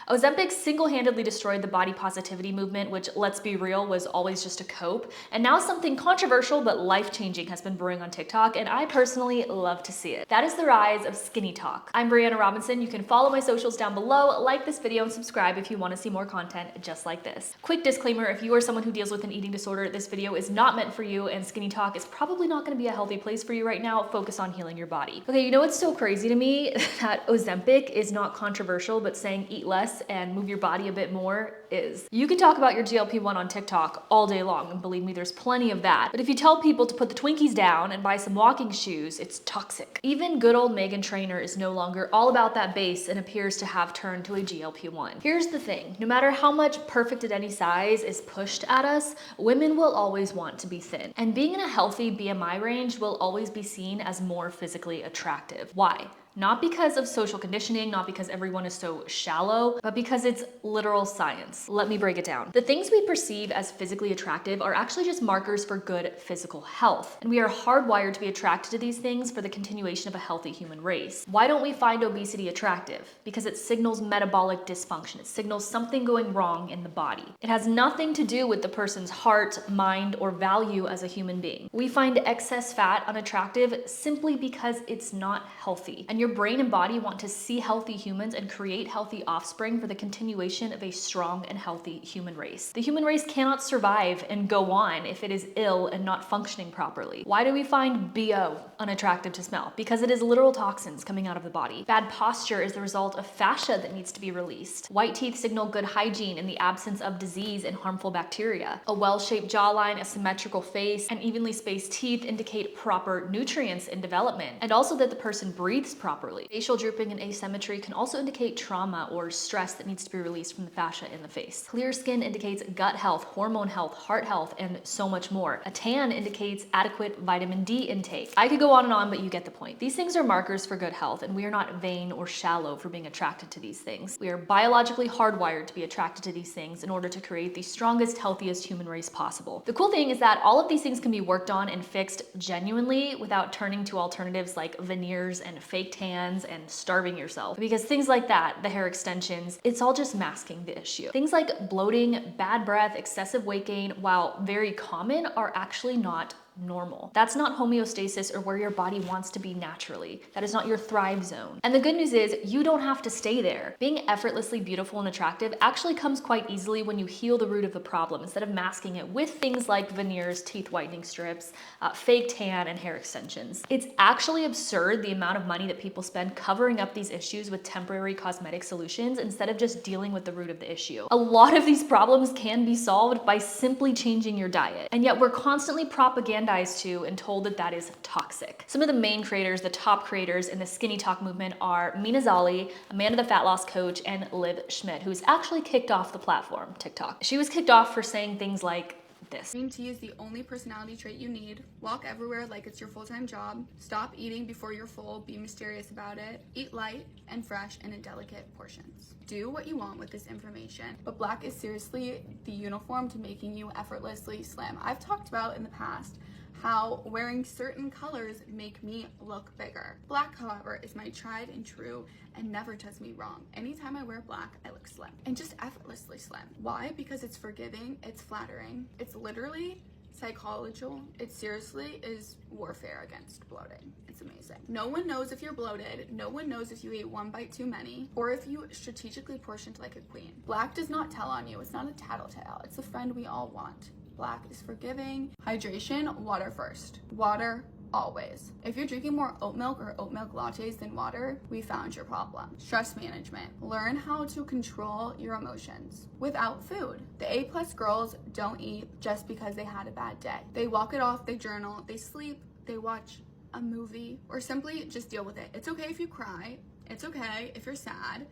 Ozempic single-handedly destroyed the body positivity movement, which, let's be real, was always just a cope. And now something controversial but life-changing has been brewing on TikTok, and I personally love to see it. That is the rise of Skinny Talk. I'm Brianna Robinson. You can follow my socials down below, like this video, and subscribe if you want to see more content just like this. Quick disclaimer, if you are someone who deals with an eating disorder, this video is not meant for you, and Skinny Talk is probably not going to be a healthy place for you right now. Focus on healing your body. Okay, you know what's so crazy to me? That Ozempic is not controversial, but saying eat less and move your body a bit more is. You can talk about your GLP-1 on TikTok all day long, and believe me, there's plenty of that. But if you tell people to put the Twinkies down and buy some walking shoes, it's toxic. Even good old Meghan Trainor is no longer all about that base and appears to have turned to a GLP-1. Here's the thing, no matter how much perfect at any size is pushed at us, women will always want to be thin. And being in a healthy BMI range will always be seen as more physically attractive. Why? Not because of social conditioning, not because everyone is so shallow, but because it's literal science. Let me break it down. The things we perceive as physically attractive are actually just markers for good physical health. And we are hardwired to be attracted to these things for the continuation of a healthy human race. Why don't we find obesity attractive? Because it signals metabolic dysfunction. It signals something going wrong in the body. It has nothing to do with the person's heart, mind, or value as a human being. We find excess fat unattractive simply because it's not healthy. And your brain and body want to see healthy humans and create healthy offspring for the continuation of a strong and healthy human race. The human race cannot survive and go on if it is ill and not functioning properly. Why do we find BO unattractive to smell? Because it is literal toxins coming out of the body. Bad posture is the result of fascia that needs to be released. White teeth signal good hygiene in the absence of disease and harmful bacteria. A well-shaped jawline, a symmetrical face, and evenly spaced teeth indicate proper nutrients in development, and also that the person breathes properly. Facial drooping and asymmetry can also indicate trauma or stress that needs to be released from the fascia in the face. Clear skin indicates gut health, hormone health, heart health, and so much more. A tan indicates adequate vitamin D intake. I could go on, but you get the point. These things are markers for good health, and we are not vain or shallow for being attracted to these things. We are biologically hardwired to be attracted to these things in order to create the strongest, healthiest human race possible. The cool thing is that all of these things can be worked on and fixed genuinely without turning to alternatives like veneers and fake tans and starving yourself. Because things like that, the hair extensions, it's all just masking the issue. Things like bloating, bad breath, excessive weight gain, while very common, are actually not normal. That's not homeostasis or where your body wants to be naturally. That is not your thrive zone. And the good news is you don't have to stay there. Being effortlessly beautiful and attractive actually comes quite easily when you heal the root of the problem instead of masking it with things like veneers, teeth whitening strips, fake tan, and hair extensions. It's actually absurd the amount of money that people spend covering up these issues with temporary cosmetic solutions instead of just dealing with the root of the issue. A lot of these problems can be solved by simply changing your diet. And yet we're constantly propagandized to and told that that is toxic. Some of the main creators, the top creators in the Skinny Talk movement are Mina Zali, Amanda the Fat Loss Coach, and Liv Schmidt, who's actually kicked off the platform, TikTok. She was kicked off for saying things like this. Green tea is the only personality trait you need. Walk everywhere like it's your full-time job. Stop eating before you're full. Be mysterious about it. Eat light and fresh and in delicate portions. Do what you want with this information, but black is seriously the uniform to making you effortlessly slim. I've talked about in the past how wearing certain colors make me look bigger. Black, however, is my tried and true and never does me wrong. Anytime I wear black, I look slim and just effortlessly slim. Why? Because it's forgiving, it's flattering, it's literally psychological. It seriously is warfare against bloating. It's amazing. No one knows if you're bloated. No one knows if you ate one bite too many or if you strategically portioned like a queen. Black does not tell on you. It's not a tattletale. It's the friend we all want. Black is forgiving. Hydration, water first. Water always. If you're drinking more oat milk or oat milk lattes than water, we found your problem. Stress management. Learn how to control your emotions without food. The A+ girls don't eat just because they had a bad day. They walk it off, they journal, they sleep, they watch a movie, or simply just deal with it. It's okay if you cry. It's okay if you're sad.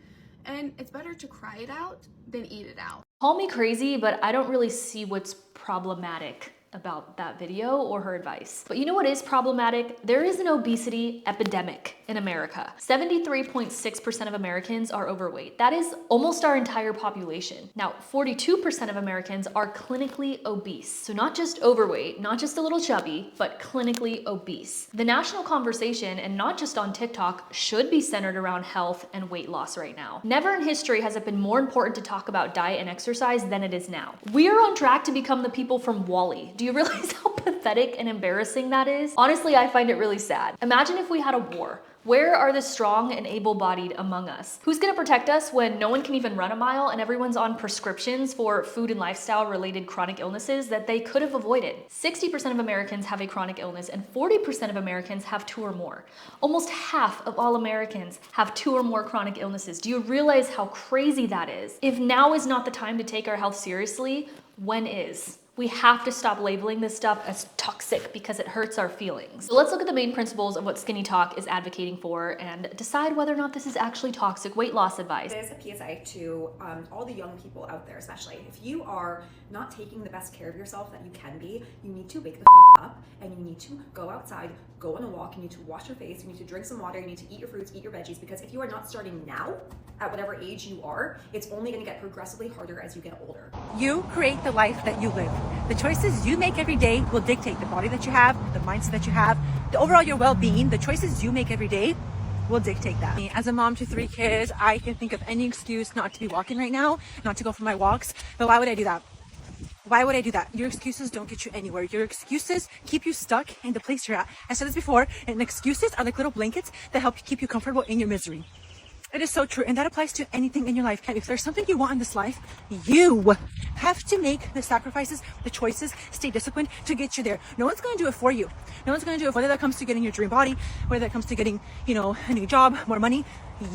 And it's better to cry it out than eat it out. Call me crazy, but I don't really see what's problematic about that video or her advice. But you know what is problematic? There is an obesity epidemic in America. 73.6% of Americans are overweight. That is almost our entire population. Now, 42% of Americans are clinically obese. So not just overweight, not just a little chubby, but clinically obese. The national conversation, and not just on TikTok, should be centered around health and weight loss right now. Never in history has it been more important to talk about diet and exercise than it is now. We are on track to become the people from WALL-E. Do you realize how pathetic and embarrassing that is? Honestly, I find it really sad. Imagine if we had a war. Where are the strong and able-bodied among us? Who's gonna protect us when no one can even run a mile and everyone's on prescriptions for food and lifestyle-related chronic illnesses that they could have avoided? 60% of Americans have a chronic illness and 40% of Americans have 2 or more. Almost half of all Americans have 2 or more chronic illnesses. Do you realize how crazy that is? If now is not the time to take our health seriously, when is? We have to stop labeling this stuff as toxic because it hurts our feelings. So let's look at the main principles of what Skinny Talk is advocating for and decide whether or not this is actually toxic weight loss advice. It is a PSA to all the young people out there, especially. If you are not taking the best care of yourself that you can be, you need to wake the fuck up and you need to go outside, go on a walk, you need to wash your face, you need to drink some water, you need to eat your fruits, eat your veggies, because if you are not starting now, at whatever age you are, it's only gonna get progressively harder as you get older. You create the life that you live. The choices you make every day will dictate the body that you have, the mindset that you have, the overall your well-being. The choices you make every day will dictate that. As a mom to 3 kids, I can think of any excuse not to be walking right now, not to go for my walks. But why would I do that? Why would I do that? Your excuses don't get you anywhere. Your excuses keep you stuck in the place you're at. I said this before, and excuses are like little blankets that help you keep you comfortable in your misery. It is so true, and that applies to anything in your life. If there's something you want in this life, you have to make the sacrifices, the choices, stay disciplined to get you there. No one's going to do it for you. No one's going to do it, whether that comes to getting your dream body, whether that comes to getting, a new job, more money.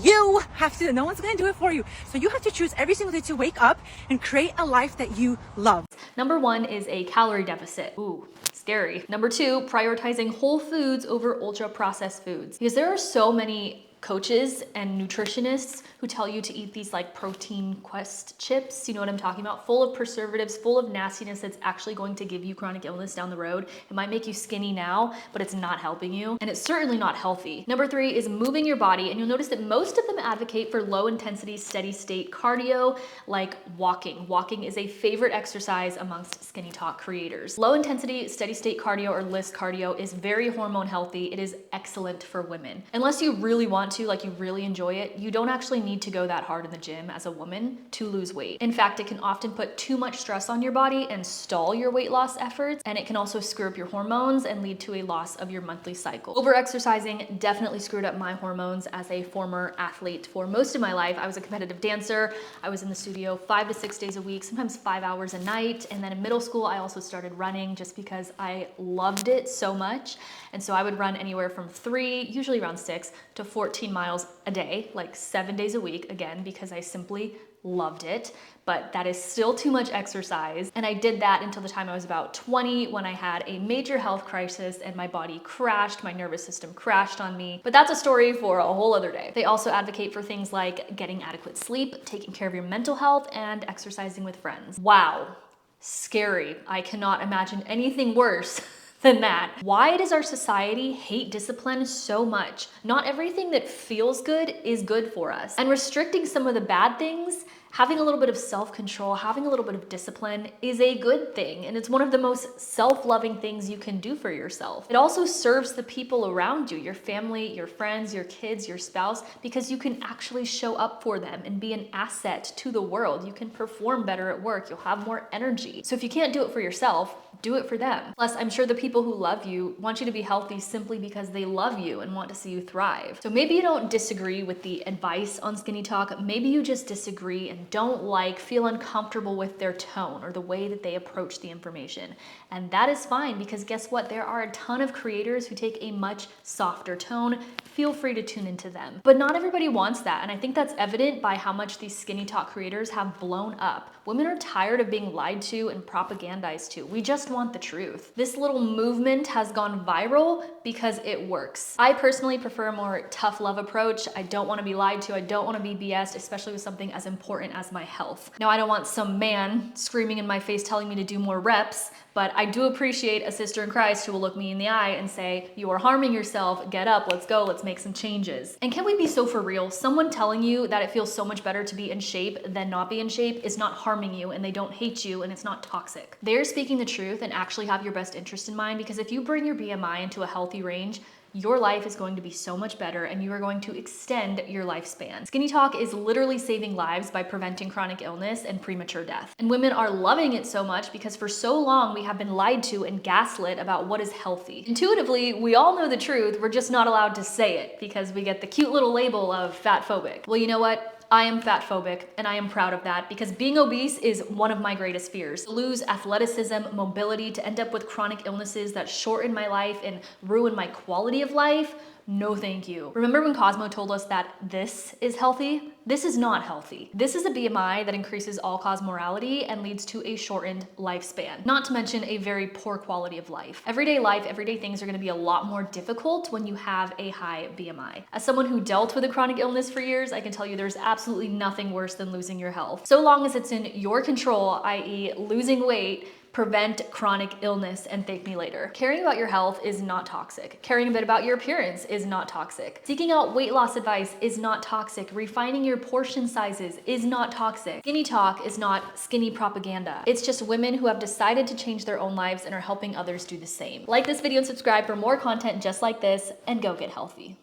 You have to, no one's going to do it for you. So you have to choose every single day to wake up and create a life that you love. Number 1 is a calorie deficit. Ooh, scary. Number 2, prioritizing whole foods over ultra processed foods. Because there are so many coaches and nutritionists who tell you to eat these like protein quest chips, you know what I'm talking about, full of preservatives, full of nastiness that's actually going to give you chronic illness down the road. It might make you skinny now, but it's not helping you, and it's certainly not healthy. Number 3 is moving your body, and you'll notice that most of them advocate for low intensity, steady state cardio, like walking. Walking is a favorite exercise amongst Skinny Talk creators. Low intensity, steady state cardio, or LIST cardio, is very hormone healthy. It is excellent for women. Unless you really want to, like you really enjoy it, you don't actually need to go that hard in the gym as a woman to lose weight. In fact, it can often put too much stress on your body and stall your weight loss efforts, and it can also screw up your hormones and lead to a loss of your monthly cycle. Over-exercising definitely screwed up my hormones as a former athlete for most of my life. I was a competitive dancer. I was in the studio 5 to 6 days a week, sometimes 5 hours a night. And then in middle school, I also started running just because I loved it so much. And so I would run anywhere from 3, usually around 6, to 14 miles a day, like 7 days a week, again, because I simply loved it. But that is still too much exercise. And I did that until the time I was about 20, when I had a major health crisis and my body crashed, my nervous system crashed on me. But that's a story for a whole other day. They also advocate for things like getting adequate sleep, taking care of your mental health, and exercising with friends. Wow, scary. I cannot imagine anything worse than that. Why does our society hate discipline so much? Not everything that feels good is good for us. And restricting some of the bad things, having a little bit of self-control, having a little bit of discipline is a good thing. And it's one of the most self-loving things you can do for yourself. It also serves the people around you, your family, your friends, your kids, your spouse, because you can actually show up for them and be an asset to the world. You can perform better at work. You'll have more energy. So if you can't do it for yourself, do it for them. Plus, I'm sure the people who love you want you to be healthy simply because they love you and want to see you thrive. So maybe you don't disagree with the advice on Skinny Talk. Maybe you just disagree and don't feel uncomfortable with their tone or the way that they approach the information. And that is fine, because guess what? There are a ton of creators who take a much softer tone. Feel free to tune into them. But not everybody wants that. And I think that's evident by how much these Skinny Talk creators have blown up. Women are tired of being lied to and propagandized to. We just just want the truth. This little movement has gone viral because it works. I personally prefer a more tough love approach. I don't want to be lied to. I don't want to be BS'd, especially with something as important as my health. Now, I don't want some man screaming in my face telling me to do more reps, but I do appreciate a sister in Christ who will look me in the eye and say, you are harming yourself, get up, let's go, let's make some changes. And can we be so for real? Someone telling you that it feels so much better to be in shape than not be in shape is not harming you, and they don't hate you, and it's not toxic. They're speaking the truth and actually have your best interest in mind, because if you bring your BMI into a healthy range, your life is going to be so much better and you are going to extend your lifespan. Skinny Talk is literally saving lives by preventing chronic illness and premature death. And women are loving it so much because for so long we have been lied to and gaslit about what is healthy. Intuitively, we all know the truth, we're just not allowed to say it because we get the cute little label of fat phobic. Well, you know what? I am fat phobic and I am proud of that because being obese is one of my greatest fears. To lose athleticism, mobility, to end up with chronic illnesses that shorten my life and ruin my quality of life. No thank you. Remember when Cosmo told us that this is healthy? This is not healthy. This is a BMI that increases all-cause mortality and leads to a shortened lifespan, not to mention a very poor quality of life. Everyday life, everyday things are gonna be a lot more difficult when you have a high BMI. As someone who dealt with a chronic illness for years, I can tell you there's absolutely nothing worse than losing your health. So long as it's in your control, i.e. losing weight, prevent chronic illness, and thank me later. Caring about your health is not toxic. Caring a bit about your appearance is not toxic. Seeking out weight loss advice is not toxic. Refining your portion sizes is not toxic. Skinny Talk is not skinny propaganda. It's just women who have decided to change their own lives and are helping others do the same. Like this video and subscribe for more content just like this, and go get healthy.